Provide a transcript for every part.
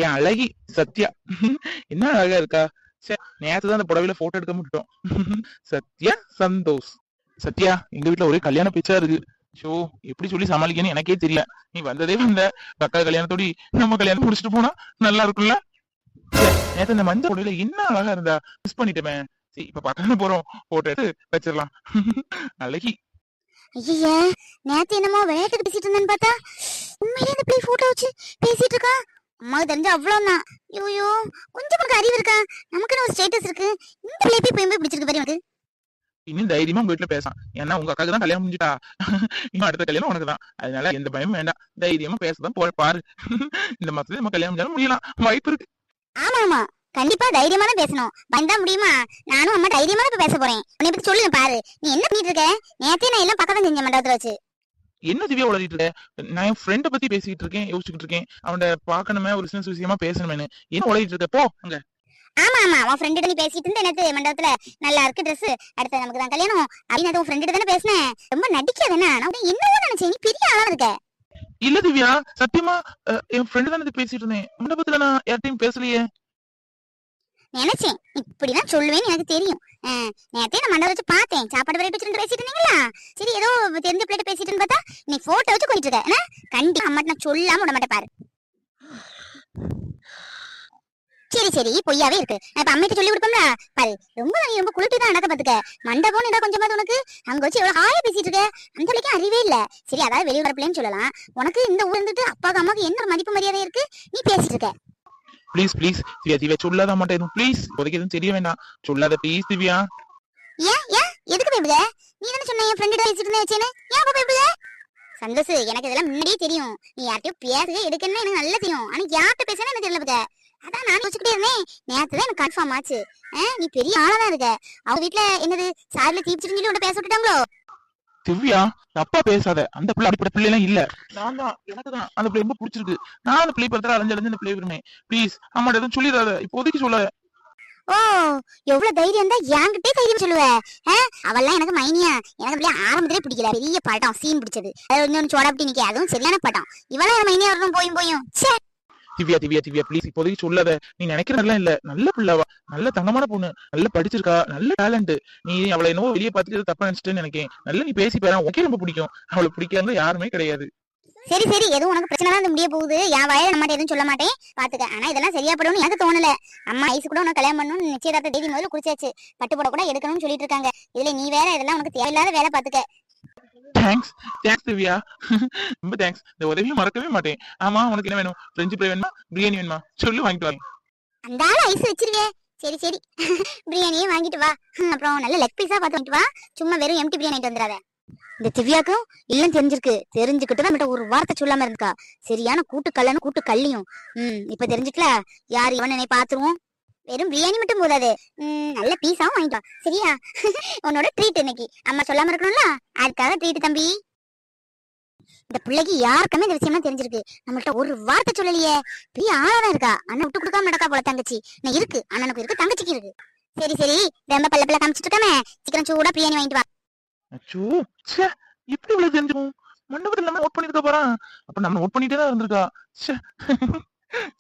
என் அழகி சத்யா. என்ன அழகா இருக்கா. நேத்துதான் அந்த புடவையில போட்டோ எடுக்க முடியும். சத்யா சந்தோஷ். சத்யா, எங்க வீட்டுல ஒரே கல்யாண பேச்சா இருக்கு. ஷோ, எப்படி சொல்லி சமாளிக்கன்னு எனக்கே தெரியல. நீ வந்ததே வந்த அக்கா கல்யாணத்தோடி நம்ம கல்யாணம் முடிச்சுட்டு போனா நல்லா இருக்கும்ல. நேத்து இந்த மஞ்சள் புடவையில என்ன அழகா இருந்தா, மிஸ் பண்ணிட்டேமே. சரி, இப்ப பக்கம் போறோம், போட்டோ எடுத்து வச்சிடலாம். அழகி. ஐயா, நேத்து என்னமோ விளையாட்டு பேசிட்டு இருந்தேன்னு பார்த்தா உண்மையிலே இந்த பிள்ளை போட்டோ வச்சு பேசிட்டு இருக்கா. அம்மாவுக்கு தெரிஞ்ச அவ்வளவுதான். ஐயோ, கொஞ்சம் நமக்கு அறிவு இருக்கா? நமக்குன்னு ஒரு ஸ்டேட்டஸ் இருக்கு. இந்த பிள்ளை போய் பிடிச்சிருக்கு பாரு எனக்கு. இன்னும் தைரியமா உங்க வீட்டுல பேசலாம். ஏன்னா உங்க அக்காக்கு தான் கல்யாணம் முடிஞ்சுட்டா. இன்னும் அடுத்த கல்யாணம் உனக்குதான். அதனால எந்த பயமும் வேண்டாம். தைரியமா பேசதான் பாரு. இந்த மாசத்துல நம்ம கல்யாணம் முடியலாம், வாய்ப்பு இருக்கு. ஆமா ஆமா, கண்டிப்பா தைரியமா தான் பேசணும். பயந்தா முடியுமா? நானும் அம்மா தைரியமா தான் பேச போறேன். உன்னை பத்தி சொல்லுங்க பாரு. நீ என்ன பண்ணிட்டு இருக்க? நேத்தே நான் எல்லாம் பக்கத்துல செஞ்ச மண்டபத்துல வச்சு. என்ன திவ்யா உளறிட்டு இருக்க? நான் என் ஃப்ரெண்ட பத்தி பேசிட்டு இருக்கேன், யோசிச்சுட்டு இருக்கேன். அவனை பாக்கணுமே, ஒரு பிசினஸ் விஷயமா பேசணுமே. என்ன உளறிட்டு இருக்க? போ அங்க. ஆமா ஆமா, உன் ஃப்ரெண்டு நீ பேசிட்டு இருந்த நேத்து மண்டபத்துல. நல்லா இருக்கு ட்ரெஸ், அடுத்து நமக்கு தான் கல்யாணம் அப்படின்னு உன் ஃப்ரெண்டு தானே பேசினேன். ரொம்ப நடிக்காதேன்னா நான் என்னதான் நினைச்சேன், நீ பெரிய ஆளா இருக்க. இல்ல திவ்யா, சத்தியமா என் ஃப்ரெண்டு தானே பேசிட்டு இருந்தேன். மண்டபத்துல நான் யார்ட்டையும் பேசலையே. நினைச்சேன் இப்படிதான் சொல்லுவேன்னு எனக்கு தெரியும். நேத்தே நான் மண்டபம் வச்சு பார்த்தேன். சாப்பாடு விளையாட்டு வச்சு பேசிட்டு இருந்தீங்களா? சரி, ஏதோ தெரிஞ்ச பிள்ளைட்டு பேசிட்டு பார்த்தா நீ போட்டோ வச்சு கொஞ்சிட்டு இருக்க. கண்டிப்பா அம்மா நான் சொல்லாம விட மாட்டேன் பாரு. சரி சரி, பொய்யாவே இருக்கு. நான் இப்ப அம்மைக்கு சொல்லி கொடுப்போம்ல பாரு. நீ ரொம்ப குளிட்டு தான் நடக்க பாத்துக்க. மண்டபம் ஏதா கொஞ்சமாவது உனக்கு அங்க வச்சு எவ்வளவு ஹாயா பேசிட்டு இருக்க. அந்த வரைக்கும் அறிவே இல்ல. சரி, அதாவது வெளியூர் பிள்ளைன்னு சொல்லலாம். உனக்கு இந்த ஊர் இருந்துட்டு அப்பாவுக்கு அம்மாவுக்கு என்ன மதிப்பு மரியாதை இருக்கு? நீ பேசிட்டு இருக்க. ப்ளீஸ் ப்ளீஸ் திவ்யா, திவ்யா சொல்லாத மாட்டேன் ப்ளீஸ். இப்போதைக்கு எதுவும் தெரிய வேண்டாம், சொல்லாத ப்ளீஸ் திவ்யா. ஏன் ஏன் எதுக்கு பயப்படுத? நீ தானே சொன்ன என் ஃப்ரெண்ட் பேசிட்டு இருந்தே வச்சேன்னு. ஏன் அப்ப பயப்படுத? சந்தோஷ், எனக்கு இதெல்லாம் முன்னாடியே தெரியும். நீ யார்கிட்டயும் பேசுக எடுக்கணும்னு எனக்கு நல்லா தெரியும். ஆனா யார்கிட்ட பேசுன்னு எனக்கு தெரியல பத்த. அதான் நான் யோசிச்சுக்கிட்டே இருந்தேன். நேத்துதான் எனக்கு கன்ஃபார்ம் ஆச்சு. நீ பெரிய ஆளாதான் இருக்க. அவங்க வீட்டுல என்னது சார்ல தீப்பிச்சிட்டு சொல்லி உன்ட்ட பேச விட்டுட்டாங்களோ? திவ்யா, தப்பா பேசாத. அந்த பிள்ளை அப்படிப்பட்ட பிள்ளை எல்லாம் இல்ல. நான் தான், எனக்கு தான் அந்த பிள்ளை ரொம்ப பிடிச்சிருக்கு. நான் அந்த பிள்ளை பத்திர அலைஞ்சு அந்த பிள்ளை விரும்பேன். ப்ளீஸ் அம்மாட்ட எதுவும் சொல்லிடாத, இப்போதைக்கு சொல்லாத. ஓ, எவ்வளவு தைரியம் தான் என்கிட்டே தைரியம் சொல்லுவ. அவெல்லாம் எனக்கு மைனியா. எனக்கு அப்படியே ஆரம்பத்திலே பிடிக்கல. பெரிய படம் சீன் பிடிச்சது. அது இன்னொன்னு சோடாப்பட்டி நிக்க, அதுவும் சரியான படம். இவெல்லாம் மைனியா வரணும் போயும் போயும். திவ்யா திவ்யா திவ்யா ப்ளீஸ் இப்போதைக்கு சொல்லாத. நீ நினைக்கிறதெல்லாம் இல்ல. நல்ல பிள்ளைவா, நல்ல தங்கமான பொண்ணு, நல்ல படிச்சிருக்கா, நல்ல டேலண்ட். நீ அவளை என்னவோ வெளியே பார்த்துட்டு தப்பா நினைச்சிட்டேன்னு நினைக்கேன். நல்லா நீ பேசி பாரு, உனக்கே ரொம்ப பிடிக்கும். அவளை பிடிக்காத யாருமே கிடையாது. சரி சரி, எதுவும் உனக்கு பிரச்சனை தான் முடிய போகுது. என் வாயில நம்ம எதுவும் சொல்ல மாட்டேன் பாத்துக்க. ஆனா இதெல்லாம் சரியா படும்னு எனக்கு தோணல. அம்மா ஐசு கூட உனக்கு கல்யாணம் பண்ணணும் நிச்சயதார்த்த தேதி முதல்ல குடிச்சாச்சு. பட்டு போட கூட எடுக்கணும்னு சொல்லிட்டு இருக்காங்க. இதுல நீ வேற இதெல்லாம் உனக்கு தேவையில்லாத வேலை பாத்துக்க. தேங்க்ஸ் தேங்க்ஸ் திவ்யா, ரொம்ப தேங்க்ஸ். இந்த உதவியை மறக்கவே மாட்டேன். ஆமா, உனக்கு என்ன வேணும்? பிரெஞ்சு ஃப்ரை வேணுமா, பிரியாணி வேணுமா? சொல்லு, வாங்கிட்டு வரேன். அந்த ஆள ஐஸ் வச்சிருவே. சரி சரி, பிரியாணியே வாங்கிட்டு வா. அப்புறம் நல்ல லெக் பீஸா பார்த்து வாங்கிட்டு வா. சும்மா வெறும் எம்டி பிரியாணி வாங்கிட்டு வந்துடாத. இந்த திவ்யாக்கும் இல்லம் தெரிஞ்சிருக்கு. தெரிஞ்சுக்கிட்டு தான் ஒரு வார்த்தை சொல்லாம இருந்துக்கா. சரியான கூட்டு கல்லனும் கூட்டு கல்லியும். இப்ப தெரிஞ்சுக்கல. யார் இவன் என்னை பாத்துருவோம். வெறும் பிரியாணி மட்டும் போதாது, நல்ல பீஸாவும் வாங்கிட்டு வா. சரியா? உன்னோட ட்ரீட் இன்னைக்கு. அம்மா சொல்லாம இருக்கணும்ல, அதுக்காக ட்ரீட் தம்பி. இந்த பிள்ளைக்கு யாருக்குமே இந்த விஷயம்லாம் தெரிஞ்சிருக்கு. நம்மள்ட்ட ஒரு வார்த்தை சொல்லலையே. பெரிய ஆளாதான் இருக்கா. அண்ணன் விட்டு கொடுக்காம நடக்கா போல தங்கச்சி. நான் இருக்கு, அண்ணனுக்கு இருக்கு, தங்கச்சிக்கு இருக்கு. சரி சரி, ரொம்ப பல்ல பல்ல காமிச்சிட்டு இருக்காம சீக்கிரம் சூடா பிரியாணி வாங்கிட்டு வா. அச்சோ, எப்படி இவ்வளவு தெரிஞ்சுக்கும்? மண்டபத்துல நம்ம நோட் பண்ணிருக்க போறான். அப்ப நம்ம நோட் பண்ணிட்டே தான் இருந்திருக்கா.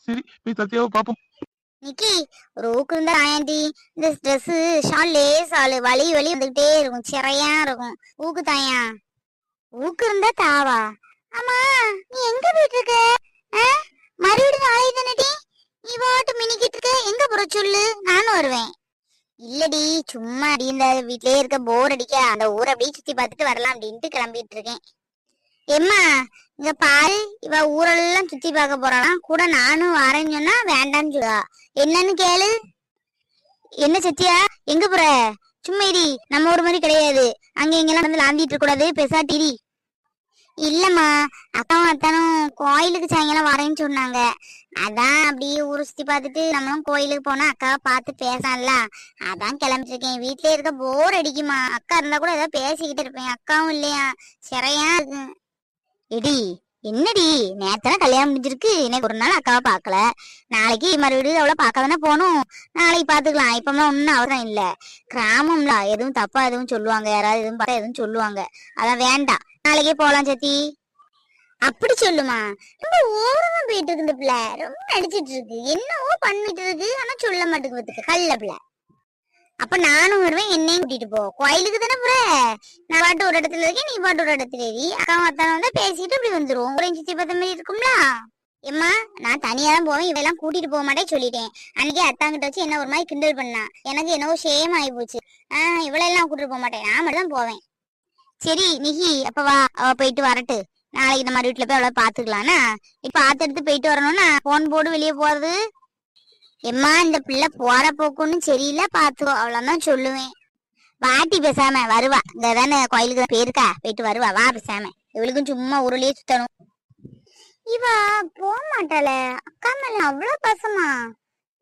சரி, போய் சத்யாவை பாப்போம். நிக்கி, ஒரு ஊக்கு இருந்தா ஆயாண்டி. இந்த ட்ரெஸ் ஷால் லேஸ் ஆளு வலி வலி வந்துகிட்டே இருக்கும், சிறையா இருக்கும். ஊக்கு தாயா, ஊக்கு இருந்தா தாவா. ஆமா, நீ எங்க போயிட்டு இருக்க? மறுபடியும் நாளை தானடி. நீ பாட்டு மினிக்கிட்டு இருக்க. எங்க போற சொல்லு, நானும் வருவேன். இல்லடி, சும்மா அடி இந்த வீட்லயே இருக்க போர் அடிக்க. அந்த ஊரை அப்படியே சுத்தி பார்த்துட்டு வரலாம் அப்படின்ட்டு கிளம்பிட்டு இருக்கேன். எம்மா, இங்க பாரு, இவ ஊரெல்லாம் சுத்தி பார்க்க போறாளாம். கூட நானும் வரேன்னு சொன்னா வேண்டான்னு சொல்லுவா. என்னன்னு கேளு. என்ன சத்தியா, எங்க போற? சும்மா இடி, நம்ம ஊர் மாதிரி கிடையாது. அங்க இங்கெல்லாம் வந்து லாந்திட்டு இருக்க கூடாது, பெசாட்டிரி. இல்லம்மா, அக்காவும் அத்தானும் கோயிலுக்கு சாயங்காலம் வரேன்னு சொன்னாங்க. அதான் அப்படியே ஊரை சுத்தி பார்த்துட்டு நம்மளும் கோயிலுக்கு போனா அக்காவை பார்த்து பேசலாம்ல. அதான் கிளம்பிட்டு இருக்கேன். வீட்லயே இருக்க போர் அடிக்குமா. அக்கா இருந்தா கூட ஏதாவது பேசிக்கிட்டு இருப்பேன். அக்காவும் இல்லையா, சிறையா இருக்கு. எடி, என்னடி, நேத்தான கல்யாணம் முடிஞ்சிருக்கு. இன்னைக்கு ஒரு நாள் அக்காவை பாக்கல. நாளைக்கு மறுபடியும் அவளை பார்க்க தானே போகணும். நாளைக்கு பாத்துக்கலாம். இப்பெல்லாம் ஒன்னும் அவசரம் இல்ல. கிராமம்ல எதுவும் தப்பா எதுவும் சொல்லுவாங்க. யாராவது எதுவும் பார்த்தா எதுவும் சொல்லுவாங்க. அதான் வேண்டாம், நாளைக்கே போலாம் சத்தி. அப்படி சொல்லுமா? ரொம்ப ஓவரா போயிட்டு இருக்கு இந்த பிள்ளை. ரொம்ப நடிச்சிட்டு இருக்கு. என்னவோ பண்ணிட்டு இருக்கு. ஆனா சொல்ல மாட்டேங்குது. கல்ல பிள்ளை. அப்ப நானும் வருவேன், என்னையும் கூட்டிட்டு போ. கோயிலுக்கு தானே போற? நான் பாட்டு ஒரு இடத்துல இருக்கேன், நீ பாட்டு ஒரு இடத்துல ஏறி அக்கா அத்தான வந்து பேசிட்டு இப்படி வந்துரும். ஒரு சுத்தி பார்த்த மாதிரி இருக்கும்ல. எம்மா, நான் தனியா தான் போவேன், இவெல்லாம் கூட்டிட்டு போக மாட்டேன் சொல்லிட்டேன். அன்னைக்கு அத்தாங்கிட்ட வச்சு என்ன ஒரு மாதிரி கிண்டல் பண்ணா. எனக்கு என்னவோ ஷேம் ஆகி போச்சு. இவளெல்லாம் கூட்டிட்டு போக மாட்டேன், நான் மட்டும் தான் போவேன். சரி நிகி, அப்ப வா, அவ போயிட்டு வரட்டு. நாளைக்கு இந்த மாதிரி வீட்டுல போய் அவளை பாத்துக்கலாம்னா. இப்ப எடுத்து போயிட்டு வரணும்னா போன் போடு வெளியே போறது. எம்மா, இந்த பிள்ளை போற போக்குன்னு சரியில்லை, பாத்துக்கோ, அவ்வளவுதான் சொல்லுவேன். வாட்டி பேசாம வருவா. இங்கதானே கோயிலுக்கு தான் போயிருக்கா, போயிட்டு வருவா. வா பேசாம. இவளுக்கும் சும்மா ஊருலயே சுத்தணும். இவா போக மாட்டாள. அக்கா மேல அவ்வளவு பாசமா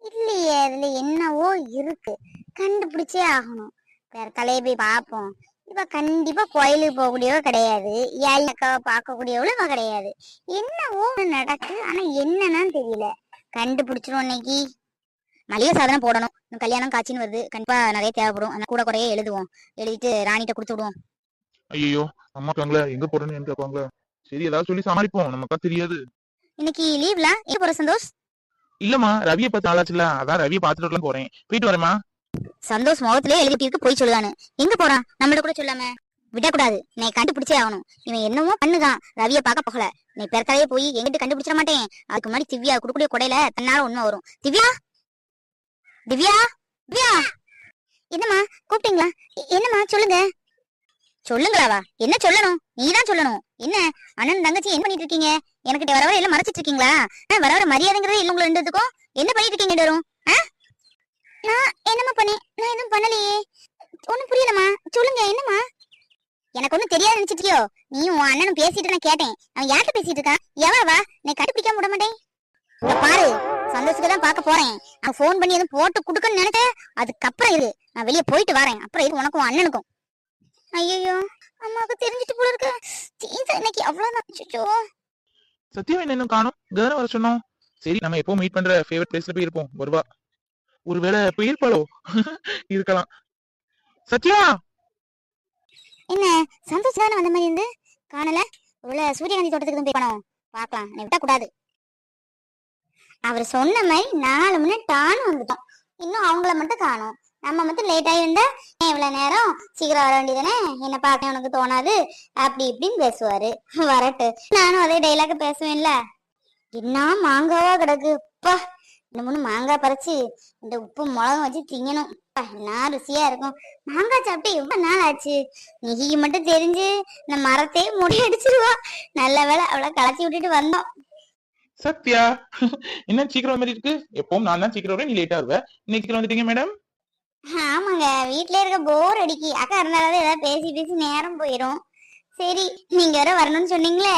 இல்லையே. அதுல என்னவோ இருக்கு, கண்டுபிடிச்சே ஆகணும். வேற தலையை போய் பாப்போம். இவ கண்டிப்பா கோயிலுக்கு போகக்கூடியவ கிடையாது, ஏழை அக்காவை பார்க்கக்கூடியவளும் இவ கிடையாது. என்னவோ நடக்கு, ஆனா என்னன்னு தெரியல. கண்டுபிடிச்சிரும். இன்னைக்கு மளிகை சாதனம் போடணும். கல்யாணம் காட்சின்னு வருது, கண்டிப்பா நிறைய தேவைப்படும். அந்த கூட குறைய எழுதுவோம். எழுதிட்டு ராணிட்ட கொடுத்து விடுவோம். ஐயோ, அம்மா இருக்காங்களா, எங்க போறேன்னு எனக்கு கேட்பாங்களா? சரி, ஏதாவது சொல்லி சமாளிப்போம், நமக்கா தெரியாது. இன்னைக்கு லீவ்ல எங்க போற சந்தோஷ்? இல்லம்மா, ரவியை பார்த்து நாளாச்சுல, அதான் ரவியை பார்த்துட்டு போறேன். போயிட்டு வரேம்மா. சந்தோஷ் முகத்திலே எழுதிட்டு போய் சொல்லுதானு. எங்க போறான்? நம்மள்ட்ட கூட சொல்லாம விடக்கூடாது. நீ கண்டுபிடிச்சே ஆகணும். இவன் என்னமோ பண்ணுதான். ரவிய பார்க்க போகல. நீ பெருத்தாலே போய் எங்கிட்ட கண்டுபிடிச்சிட மாட்டேன். அதுக்கு முன்னாடி திவ்யா குடுக்கூடிய கொடையில தன்னால உண்மை வரும். திவ்யா, திவ்யா, திவ்யா. என்னம்மா கூப்பிட்டீங்களா? என்னம்மா சொல்லுங்க. சொல்லுங்களாவா? என்ன சொல்லணும்? நீதான் சொல்லணும். என்ன அண்ணன் தங்கச்சி என்ன பண்ணிட்டு இருக்கீங்க? எனக்கு வர வர எல்லாம் மறைச்சிட்டு இருக்கீங்களா? வர வர மரியாதைங்கிறதே இல்லை உங்களை ரெண்டுத்துக்கும். என்ன பண்ணிட்டு இருக்கீங்க வரும்? நான் என்னம்மா பண்ணேன்? நான் எதுவும் பண்ணலையே. ஒண்ணும் புரியலம்மா, சொல்லுங்க. என்னம்மா? எனக்கு ஒண்ணும் தெரியாது நினைச்சிட்டியோ? நீ உன் அண்ணனும் பேசிட்டு நான் கேட்டேன். அவன் யார்கிட்ட பேசிட்டு இருக்கான்? எவா நீ கண்டுபிடிக்காம விட மாட்டேன். பாரு, சந்தோஷத்துக்கு தான் பார்க்க போறேன். அவன் போன் பண்ணி எதுவும் போட்டு குடுக்கன்னு நினைச்சேன். அதுக்கப்புறம் இரு, நான் வெளியே போயிட்டு வரேன். அப்புறம் இரு உனக்கும் அண்ணனுக்கும். ஐயோ, அம்மாவுக்கு தெரிஞ்சிட்டு போல இருக்கு. இன்னைக்கு அவ்வளவுதான். சத்தியம் என்ன இன்னும் காணும்? கவனம் வர சொன்னோம். சரி, நம்ம எப்போ மீட் பண்ற ஃபேவரட் பிளேஸ்ல போய் இருப்போம். வருவா. ஒருவேளை போயிருப்பாளோ? இருக்கலாம். சத்யா, என்ன சந்தோஷ் தானே வந்த மாதிரி இருந்து காணல? ஒருவேளை சூரியகாந்தி தோட்டத்துக்கு போய் பணம் பாக்கலாம். நீ விட்ட கூடாது. அவர் சொன்ன மாதிரி 4 மணி டான்னு வந்துட்டோம். இன்னும் அவங்கள மட்டும் காணும். நம்ம மட்டும் லேட் ஆகிருந்தா இவ்வளவு நேரம் சீக்கிரம் வர வேண்டியதானே, என்ன பார்க்க உனக்கு தோணாது அப்படி இப்படின்னு பேசுவாரு. வரட்டு, நானும் அதே டைலாக பேசுவேன்ல. என்ன மாங்காவா கிடக்கு அப்பா. 2 3 மாங்காய் பறிச்சு இந்த உப்பு மிளகும் வச்சு திங்கணும். என்ன ருசியா இருக்கும். மாங்காய் சாப்பிட்டு எவ்வளவு நாள் ஆச்சு. நிகிக்கு மட்டும் தெரிஞ்சு இந்த மரத்தையே முடியடிச்சிருவா. நல்ல வேலை அவளை களைச்சி விட்டுட்டு வந்தோம். சத்யா, என்ன சீக்கிரம் மாதிரி இருக்கு? எப்பவும் நான் தான் சீக்கிரம் வருவேன், நீ லேட்டா வருவ. இன்னைக்கு சீக்கிரம் வந்துட்டீங்க மேடம். ஆமாங்க, வீட்ல இருக்க போர் அடிக்கி. அக்கா இருந்தாலும் ஏதாவது பேசி பேசி நேரம் போயிரும். சரி, நீங்க வர வரணும்னு சொன்னீங்களே,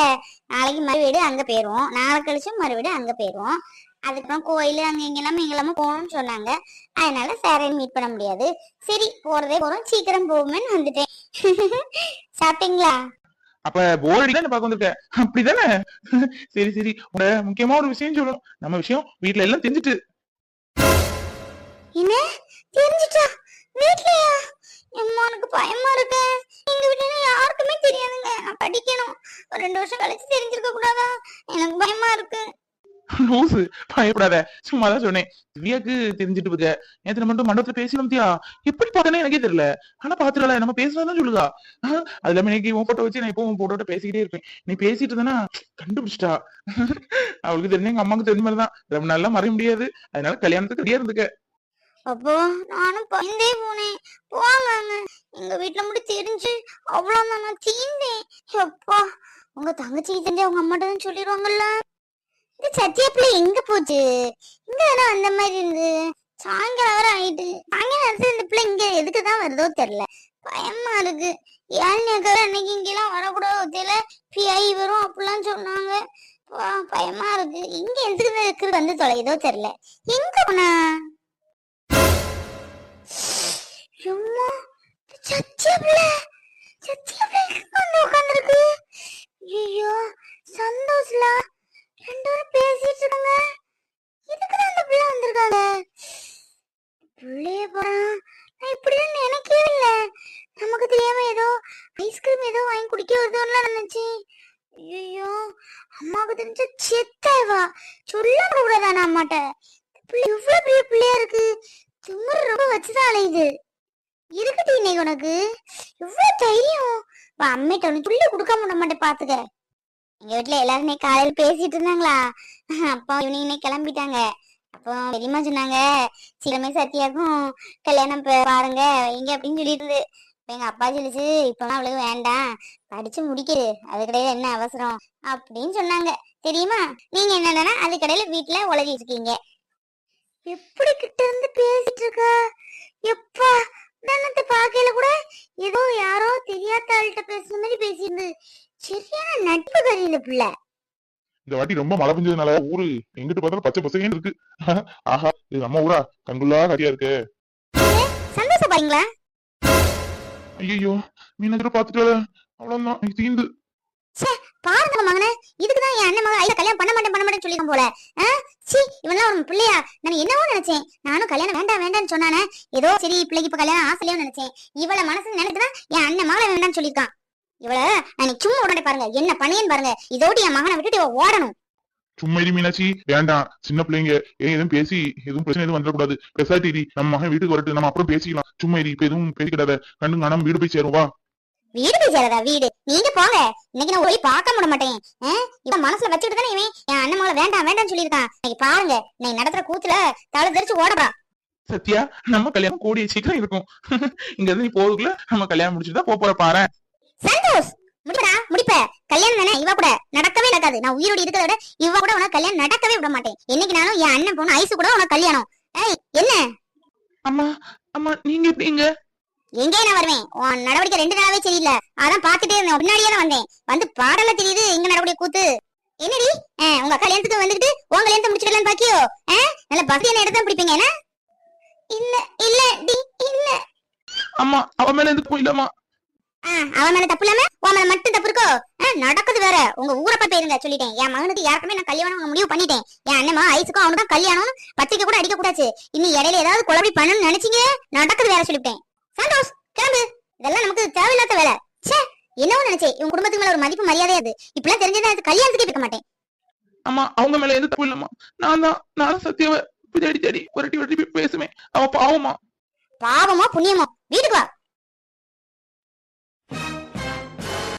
நாளைக்கு மறுவீடு அங்க போயிருவோம். நாளை கழிச்சு மறுவீடு அங்க போயிருவோம். அதுக்கப்புறம் கோயில் அங்க இங்கெல்லாம போகணும்னு சொன்னாங்க. அதனால சாரையும் மீட் பண்ண முடியாது. சரி, போறதே போறோம், சீக்கிரம் போகுமேன்னு வந்துட்டேன். சாப்பிட்டீங்களா? அப்ப போர் அடிக்கல பார்க்க வந்திருக்க, அப்படிதானே? சரி சரி, உங்க முக்கியமா ஒரு விஷயம் சொல்லணும். நம்ம விஷயம் வீட்டுல எல்லாம் தெரிஞ்சுட்டு. என்ன தெரிஞ்சுட்டா? வீட்லயா? எனக்கு பயமா இருக்கு. எங்க வீட்டுல யாருக்குமே தெரியாதுங்க. நான் படிக்கணும். ஒரு 2 வருஷம் கழிச்சு தெரிஞ்சிருக்க கூடாதா? எனக்கு பயமா இருக்கு. லூசு, பயப்படாத, சும்மாதான் சொன்னேன். திவ்யாக்கு தெரிஞ்சுட்டு இருக்க. நேற்று மட்டும் மண்டபத்துல பேசணும் தியா. எப்படி பார்த்தேன்னு எனக்கே தெரியல. ஆனா பாத்துக்கல, நம்ம பேசுறதான் சொல்லுதா. அது இல்லாம இன்னைக்கு உன் போட்டோ வச்சு நான் இப்போ உன் போட்டோட்ட பேசிக்கிட்டே இருப்பேன். நீ பேசிட்டு இருந்தா கண்டுபிடிச்சிட்டா. அவளுக்கு தெரிஞ்ச எங்க அம்மாவுக்கு தெரிஞ்ச மாதிரிதான். ரொம்ப நாளா மறைய முடியாது. அதனால கல்யாணத்துக்கு ரெடியா இருந்துக்க. அப்போ நானும் பயந்தே போனேன். போவாங்க எங்க வீட்டுல மட்டும் தெரிஞ்சு அவ்வளவுதான், நான் தீந்தேன். அப்பா, உங்க தங்கச்சிக்கு தெரிஞ்சு அவங்க அம்மாட்ட தான் சொல்லிடுவாங்கல்ல. இந்த சத்தியா பிள்ளை எங்க போச்சு? இங்க தானே அந்த மாதிரி இருந்து சாயங்காலம் வர ஆயிட்டு. சாயங்காலம் நேரத்துல இந்த பிள்ளை இங்க எதுக்குதான் வருதோ தெரியல. பயமா இருக்கு. ஏன்னு அன்னைக்கு இங்கெல்லாம் வரக்கூடாது ஒத்தையில பிஐ வரும் அப்படிலாம் சொன்னாங்க. பயமா இருக்கு. இங்க எதுக்கு வந்து தொலைதோ தெரியல. எங்க போனா? சும்மா உட்காந்துருக்கு. ஐயோ, சந்தோஷ்ல 2 பேரும் பேசிட்டு இருக்காங்க. இதுக்குதான் அந்த பிள்ளை வந்திருக்காங்க. பிள்ளைய போறான். நான் இப்படிதான் நினைக்கவே இல்லை. நமக்கு தெரியாம ஏதோ ஐஸ்கிரீம் ஏதோ வாங்கி குடிக்க வருதோன்னு நினைச்சேன். ஐயோ, அம்மாட்ட. பிள்ளை இவ்வளவு பெரிய பிள்ளையா இருக்கு, திமிரு ரொம்ப வச்சுதான் அலையுது. இருக்கட்டு இன்னைக்கு உனக்கு இவ்வளவு தைரியம். அம்மிட்ட உனக்கு புள்ள கொடுக்காம விட மாட்டேன் பாத்துக்க. எங்க வீட்டுல எல்லாரும் இன்னைக்கு காலையில பேசிட்டு இருந்தாங்களா, அப்பா ஈவினிங் கிளம்பிட்டாங்க. அப்போ பெரியம்மா சொன்னாங்க, சீக்கிரமே சத்யாக்கும் கல்யாணம் பாருங்க வைங்க அப்படின்னு சொல்லிட்டு இருந்து. எங்க அப்பா சொல்லிச்சு, இப்பெல்லாம் அவளுக்கு வேண்டாம், படிச்சு முடிக்குது, அது கடையில என்ன அவசரம் அப்படின்னு சொன்னாங்க. தெரியுமா? நீங்க என்னன்னா அது கடையில வீட்டுல உலகிட்டு இருக்கீங்க. எப்படி கிட்ட இருந்து பேசிட்டு இருக்கா எப்பா. தன்னத்தை பாக்கையில கூட ஏதோ யாரோ தெரியாத ஆள்கிட்ட பேசுற மாதிரி பேசியிருந்து. சரியான நட்பு கறியில பிள்ளை. இந்த வாட்டி ரொம்ப மழை பெஞ்சதுனால ஊரு எங்கிட்டு பார்த்தாலும் பச்சை பசங்கன்னு இருக்கு. ஆஹா, இது நம்ம ஊரா? கண்குள்ளா கரியா இருக்கு. சந்தோஷம் பாருங்களா? ஐயோ, மீனத்துல பாத்துட்டு அவ்வளவுதான் தீந்து. பாருங்க மகனே, இதுக்குதான் என் அண்ணன் மகன் கல்யாணம் பண்ண மாட்டேன்னு சொல்லிருக்கோம் போல. இவெல்லாம் ஒரு பிள்ளையா? நான் என்னவோ நினைச்சேன். நானும் கல்யாணம் வேண்டாம் வேண்டாம்னு சொன்னானே, ஏதோ சரி பிள்ளைக்கு இப்ப கல்யாணம் ஆசையா நினைச்சேன். இவள மனசு நினைச்சுதான் என் அண்ணன் மகளை வேண்டாம்னு சொல்லிருக்கான். இவள நான் சும்மா உடனே பாருங்க என்ன பண்ணேன்னு பாருங்க. இதோடு என் மகனை விட்டுட்டு இவ ஓடணும். சும்மா இரு மீனாட்சி, வேண்டாம். சின்ன பிள்ளைங்க எதுவும் பேசி எதுவும் பிரச்சனை எதுவும் வந்துடக்கூடாது. பெசாட்டி நம்ம மகன் வீட்டுக்கு வரட்டு, நம்ம அப்புறம் பேசிக்கலாம். சும்மா இரு, இப்ப எதுவும் பேசிக்கிடாத. கண்டு காணாம வீடு போய் சேரும். வா. வீடு போய் சேரதா? வீடு நீங்க போங்க, இன்னைக்கு நான் போய் பார்க்க விட மாட்டேன். இவன் மனசுல வச்சுட்டு தானே இவன் என் அண்ணன் மகளை வேண்டாம் வேண்டாம்னு சொல்லியிருக்கான். இன்னைக்கு பாருங்க நீங்க நடத்துற கூத்துல தலை தெரிச்சு ஓடப்பா. சத்யா, நம்ம கல்யாணம் கூடிய சீக்கிரம் இருக்கும். இங்க இருந்து நீ போறதுக்குள்ள நம்ம கல்யாணம் முடிச்சுட்டு தான் போற பாரு. சந்தோஷ், முடிப்படா முடிப்ப. கல்யாணம் தானே, இவ கூட நடக்கவே நடக்காது. நான் உயிரோடு இருக்கிறத விட இவ கூட உனக்கு கல்யாணம் நடக்கவே விட மாட்டேன். என்னைக்கு நானும் என் அண்ணன் பொண்ணு ஐசு கூட உனக்கு கல்யாணம். என்ன அம்மா அம்மா, நீங்க எப்படிங்க? எங்கே நான் வருவேன்? உன் நடவடிக்கை 2 நாளாவே சரியில்லை, அதான் பாத்துட்டே இருந்தேன். பின்னாடியே தான் வந்தேன். வந்து பாடல தெரியுது இங்க நடவடிக்கை கூத்து. என்னடி உங்க கல்யாணத்துக்கு வந்துட்டு உங்க கல்யாணத்தை முடிச்சுக்கலான்னு பாக்கியோ? நல்ல பசியான இடத்த பிடிப்பீங்க என்ன? இல்ல இல்ல டி இல்ல. அம்மா, அவ மேல எதுக்கு போயிடலாமா? அவன் மேல தப்பு இல்லாம உன் மேல மட்டும் தப்பு இருக்கோ? நடக்குது வேற. உங்க ஊரை பத்தி இருங்க சொல்லிட்டேன். என் மகனுக்கு யாருக்குமே நான் கல்யாணம் முடிவு பண்ணிட்டேன். என் அண்ணன் ஐசுக்கும் அவனுக்கு தான் கல்யாணம். பத்திரிக்கை கூட அடிக்க கூடாது. இன்னும் இடையில ஏதாவது குழப்பி பண்ணணும்னு நினைச்சீங்க, நடக்குது வேற சொல்லிட்டேன். சந்தோஷ், கிளம்பு. இதெல்லாம் நமக்கு தேவையில்லாத வேலை. என்னவோ நினைச்சேன், இவங்க குடும்பத்துக்கு மேல ஒரு மதிப்பு மரியாதை. அது இப்பெல்லாம் தெரிஞ்சதா கல்யாணத்துக்கே வைக்க மாட்டேன். அம்மா, அவங்க மேல எந்த தப்பு இல்லம்மா. நானும் சத்யாவை தேடி தேடி ஒரு வாட்டி பேசுவேன். அவ பாவமா. பாவமோ புண்ணியமோ வீட்டுக்கு வா.